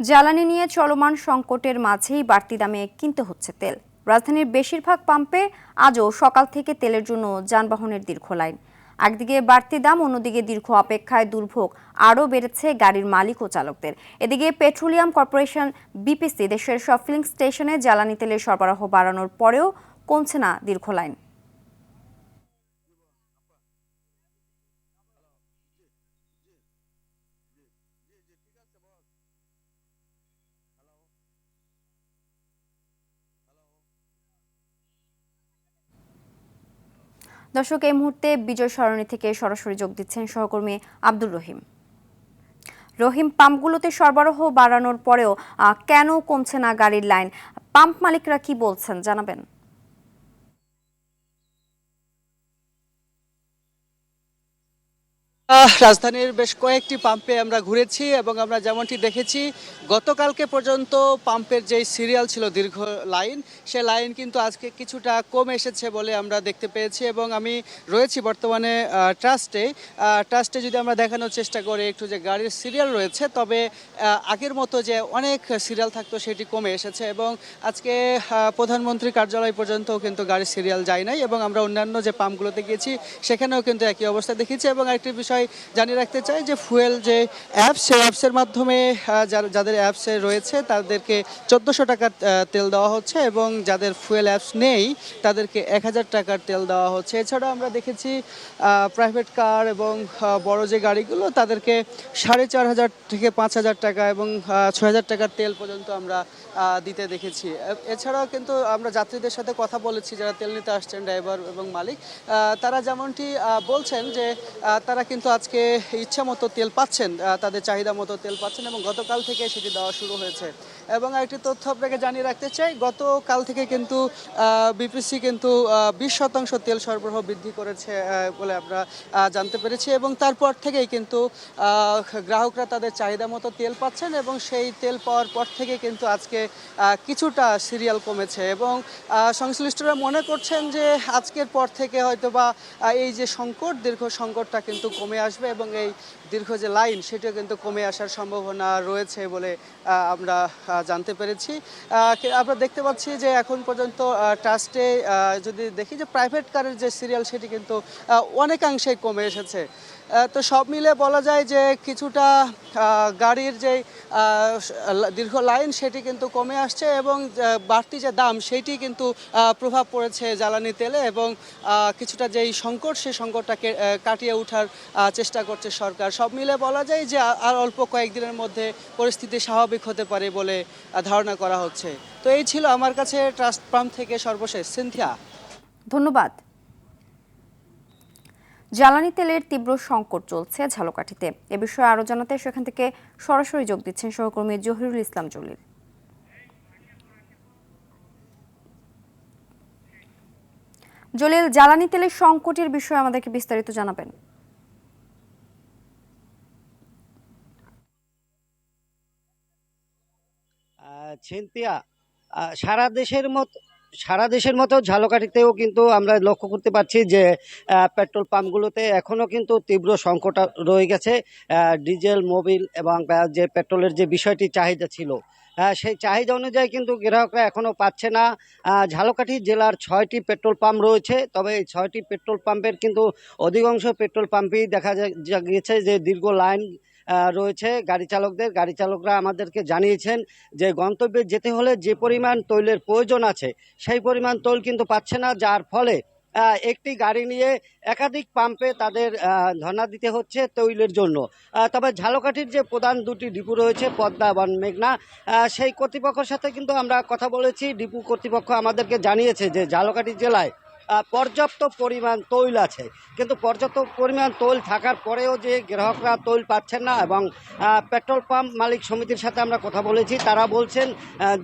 জ্বালানি নিয়ে চলমান সংকটের মাঝেই বাড়তি দামে কিনতে হচ্ছে তেল। রাজধানীর বেশিরভাগ পাম্পে আজও সকাল থেকে তেলের জন্য যানবাহনের দীর্ঘ লাইন। একদিকে বাড়তি দাম, অন্যদিকে দীর্ঘ অপেক্ষায় দুর্ভোগ আরও বেড়েছে গাড়ির মালিক ও চালকদের। এদিকে পেট্রোলিয়াম কর্পোরেশন বিপিসি দেশের সব ফিলিং স্টেশনে জ্বালানি তেলের সরবরাহ বাড়ানোর পরেও কমছে না দীর্ঘ লাইন। দর্শক, এই মুহূর্তে বিজয় সরণি থেকে সরাসরি যোগ দিচ্ছেন সহকর্মী আব্দুর রহিম। রহিম, পাম্পগুলোতে সরবরাহ বাড়ানোর পরেও কেন কমছে না গাড়ির লাইন? পাম্প মালিকরা কি বলছেন জানাবেন? রাজধানীর বেশ কয়েকটি পাম্পে আমরা ঘুরেছি এবং আমরা যেমনটি দেখেছি গতকালকে পর্যন্ত পাম্পের যেই সিরিয়াল ছিল দীর্ঘ লাইন, সে লাইন কিন্তু আজকে কিছুটা কমে এসেছে বলে আমরা দেখতে পেয়েছি। এবং আমি রয়েছি বর্তমানে ট্রাস্টে যদি আমরা দেখানোর চেষ্টা করি একটু যে গাড়ির সিরিয়াল রয়েছে, তবে আগের মতো যে অনেক সিরিয়াল থাকতো সেটি কমে এসেছে। এবং আজকে প্রধানমন্ত্রী কার্যালয় পর্যন্ত কিন্তু গাড়ির সিরিয়াল যায় নাই এবং আমরা অন্যান্য যে পাম্পগুলোতে গিয়েছি সেখানেও কিন্তু একই অবস্থা দেখেছি। এবং আরেকটি বিষয় জানিয়ে রাখতে চাই যে ফুয়েল যে অ্যাপস, সেই অ্যাপসের মাধ্যমে যাদের অ্যাপসে রয়েছে তাদেরকে 1400 টাকার তেল দেওয়া হচ্ছে এবং যাদের ফুয়েল অ্যাপস নেই তাদেরকে 1000 টাকার তেল দেওয়া হচ্ছে। এছাড়াও আমরা দেখেছি প্রাইভেট কার এবং বড় যে গাড়িগুলো তাদেরকে 4500 থেকে 5000 টাকা এবং 6000 টাকার তেল পর্যন্ত আমরা দিতে দেখেছি। এছাড়াও কিন্তু আমরা যাত্রীদের সাথে কথা বলেছি যারা তেল নিতে আসছেন, ড্রাইভার এবং মালিক, তারা যেমনটি বলছেন যে তারা কিন্তু আজকে ইচ্ছা মতো তেল পাচ্ছেন, তাদের চাহিদা মতো তেল পাচ্ছেন এবং গতকাল থেকে সেটি দেওয়া শুরু হয়েছে। এবং আরেকটি তথ্য আপনাকে জানিয়ে রাখতে চাই, গতকাল থেকে কিন্তু বিপিসি কিন্তু 20% তেল সরবরাহ বৃদ্ধি করেছে বলে আমরা জানতে পেরেছি। এবং তারপর থেকেই কিন্তু গ্রাহকরা তাদের চাহিদা মতো তেল পাচ্ছেন এবং সেই তেল পাওয়ার পর থেকে কিন্তু আজকে কিছুটা সিরিয়াল কমেছে। এবং সংশ্লিষ্টরা মনে করছেন যে আজকের পর থেকে হয়তোবা এই যে দীর্ঘ সংকটটা কিন্তু কমে আসবে এবং এই দীর্ঘ যে লাইন সেটিও কিন্তু কমে আসার সম্ভাবনা রয়েছে বলে আমরা জানতে পেরেছি। আমরা দেখতে পাচ্ছি যে এখন পর্যন্ত ট্রাস্টে যদি দেখি যে প্রাইভেট কারের যে সিরিয়াল সেটি কিন্তু অনেকাংশেই কমে এসেছে। তো সব মিলে বলা যায় যে কিছুটা গাড়ির যে দীর্ঘ লাইন সেটি কিন্তু কমে আসছে এবং বাড়তি যে দাম সেটি কিন্তু প্রভাব পড়েছে জ্বালানি তেলে এবং কিছুটা যেই সংকট সেই সংকটটাকে কাটিয়ে ওঠার চেষ্টা করছে সরকার। সব মিলে বলা যায় যে আর অল্প কয়েকদিনের মধ্যে পরিস্থিতি স্বাভাবিক হতে পারে বলে ধারণা করা হচ্ছে। তো এই ছিল আমার কাছে ট্রাস্ট পাম্প থেকে সর্বশেষ। সিনথিয়া, ধন্যবাদ। জ্বালানি তেলের তীব্র সংকট চলছে ঝালকাঠিতে। এ বিষয়ে আরো জানাতে সেখান থেকে সরাসরি যোগ দিচ্ছেন সহকর্মী জহিরুল ইসলাম জলিল। জলিল, জ্বালানি তেলের সংকটের বিষয়ে আমাদেরকে বিস্তারিত জানাবেন। ছিনতিয়া সারা দেশের মতো ঝালকাঠিতেও কিন্তু আমরা লক্ষ্য করতে পারছি যে পেট্রোল পাম্পগুলোতে এখনো কিন্তু তীব্র সংকট রয়ে গেছে। ডিজেল, মোবিল এবং যে পেট্রোলের যে বিষয়টি চাহিদা ছিল, সেই চাহিদা অনুযায়ী কিন্তু গ্রাহকরা এখনো পাচ্ছে না। ঝালকাঠি জেলার 6টি পেট্রোল পাম্প রয়েছে, তবে এই 6টি পেট্রোল পাম্পের কিন্তু অধিকাংশ পেট্রোল পাম্পেই দেখা গিয়েছে যে দীর্ঘ লাইন রয়েছে গাড়ি চালকরা আমাদেরকে জানিয়েছেন যে গন্তব্যে যেতে হলে যে পরিমাণ তৈলের প্রয়োজন আছে সেই পরিমাণ তৈল কিন্তু পাচ্ছে না, যার ফলে একটি গাড়ি নিয়ে একাধিক পাম্পে তাদের ধর্ণা দিতে হচ্ছে তৈলের জন্য। তবে ঝালকাঠির যে প্রধান দুটি ডিপো রয়েছে পদ্মা এবং মেঘনা, সেই কর্তৃপক্ষের সাথে কিন্তু আমরা কথা বলেছি। ডিপো কর্তৃপক্ষ আমাদেরকে জানিয়েছে যে ঝালকাঠি জেলায় পর্যাপ্ত পরিমাণ তৈল আছে, কিন্তু পর্যাপ্ত পরিমাণ তৈল থাকার পরেও যে গ্রাহকরা তৈল পাচ্ছেন না। এবং পেট্রোল পাম্প মালিক সমিতির সাথে আমরা কথা বলেছি, তারা বলছেন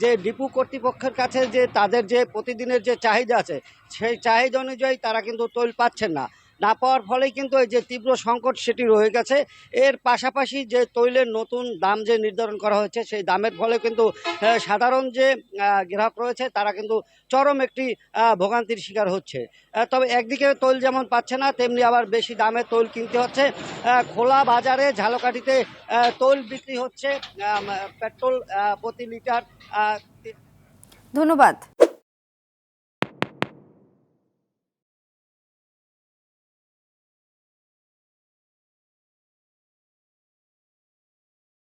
যে ডিপো কর্তৃপক্ষের কাছে যে তাদের যে প্রতিদিনের যে চাহিদা আছে সেই চাহিদা অনুযায়ী তারা কিন্তু তৈল পাচ্ছেন না, না পাওয়ার ফলে কিন্তু এই যে তীব্র সংকট সেটি রয়ে গেছে। এর পাশাপাশি যে তৈলের নতুন দাম যে নির্ধারণ করা হয়েছে সেই দামের ফলে কিন্তু সাধারণ যে গ্রাহক রয়েছে তারা কিন্তু চরম একটি ভোগান্তির শিকার হচ্ছে। তবে একদিকে তৈল যেমন পাচ্ছে না, তেমনি আবার বেশি দামে তৈল কিনতে হচ্ছে। খোলা বাজারে ঝালকাঠিতে তৈল বিক্রি হচ্ছে পেট্রোল প্রতি লিটার ধন্যবাদ।